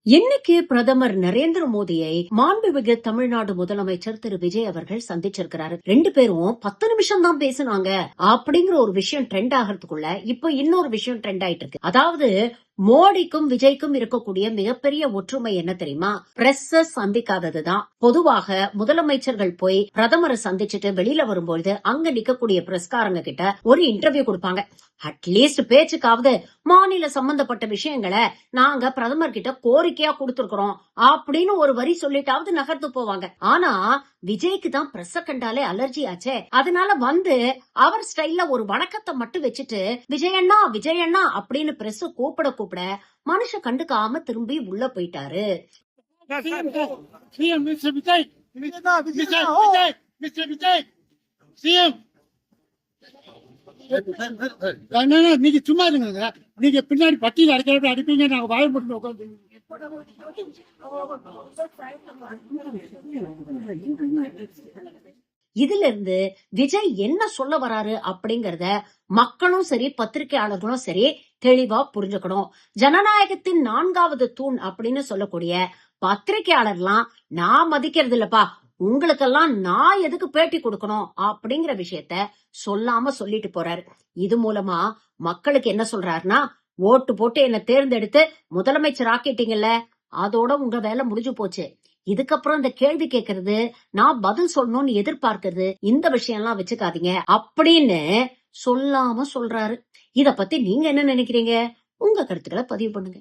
இன்னைக்கு பிரதமர் நரேந்திர மோடியை மாண்புமிகு தமிழ்நாடு முதலமைச்சர் திரு விஜய் அவர்கள் சந்திச்சிருக்கிறாரு. 2 பேரும் 10 நிமிஷம் தான் பேசினாங்க அப்படிங்கிற ஒரு விஷயம் ட்ரெண்ட் ஆகிறதுக்குள்ள இப்ப இன்னொரு விஷயம் ட்ரெண்ட் ஆயிட்டு இருக்கு. அதாவது மோடிக்கும் விஜய்க்கும் இருக்கக்கூடிய மிகப்பெரிய ஒற்றுமை என்ன தெரியுமா? பிரஸ் சந்திக்காததுதான். பொதுவாக முதலமைச்சர்கள் போய் பிரதமரை சந்திச்சுட்டு வெளியில வரும்பொழுது அங்க நிக்கக்கூடிய பிரஸ்காரங்க கிட்ட ஒரு இன்டர்வியூ கொடுப்பாங்க. அட்லீஸ்ட் பேச்சுக்காவது மாநில சம்பந்தப்பட்ட விஷயங்களை நாங்க பிரதமர் கிட்ட கோரிக்கையா கொடுத்திருக்கிறோம் அப்படின்னு ஒரு வரி சொல்லிட்டாவது நகர்த்து போவாங்க. ஆனா விஜய்க்கு தான் பிரஸ் கண்டாலே அலர்ஜி ஆச்சே. அதனால வந்து அவர் ஸ்டைல்ல ஒரு வணக்கத்தை மட்டும் வச்சுட்டு விஜயண்ணா விஜயண்ணா அப்படின்னு பிரஸ் கூப்பிட மனுஷ கண்டுக்காம திரும்பி உள்ள போயிட்டாரு. நீங்க சும்மா இருங்க. நீங்க பின்னாடி பட்டியல் அடிக்கிறப்ப அடிப்பீங்க. நாங்க வாய்ப்பு உட்காந்து இதுல இருந்து விஜய் என்ன சொல்ல வராரு அப்படிங்கறத மக்களும் சரி பத்திரிகையாளர்களும் சரி தெளிவா புரிஞ்சுக்கணும். ஜனநாயகத்தின் 4வது தூண் அப்படின்னு சொல்லக்கூடிய பத்திரிகையாளர்லாம் நான் மதிக்கிறது இல்லப்பா, உங்களுக்கெல்லாம் நான் எதுக்கு பேட்டி கொடுக்கணும் அப்படிங்கிற விஷயத்த சொல்லாம சொல்லிட்டு போறாரு. இது மூலமா மக்களுக்கு என்ன சொல்றாருன்னா, ஓட்டு போட்டு என்ன தேர்ந்தெடுத்து முதலமைச்சர் ஆக்கிட்டீங்கல்ல, அதோட உங்க வேலை முடிஞ்சு போச்சு. இதுக்கப்புறம் இந்த கேள்வி கேட்கறது, நான் பதில் சொல்லணும்னு எதிர்பார்க்கிறது, இந்த விஷயம் எல்லாம் வச்சுக்காதீங்க அப்படின்னு சொல்லாம சொல்றாரு. இத பத்தி நீங்க என்ன நினைக்கிறீங்க? உங்க கருத்துக்களை பதிவு பண்ணுங்க.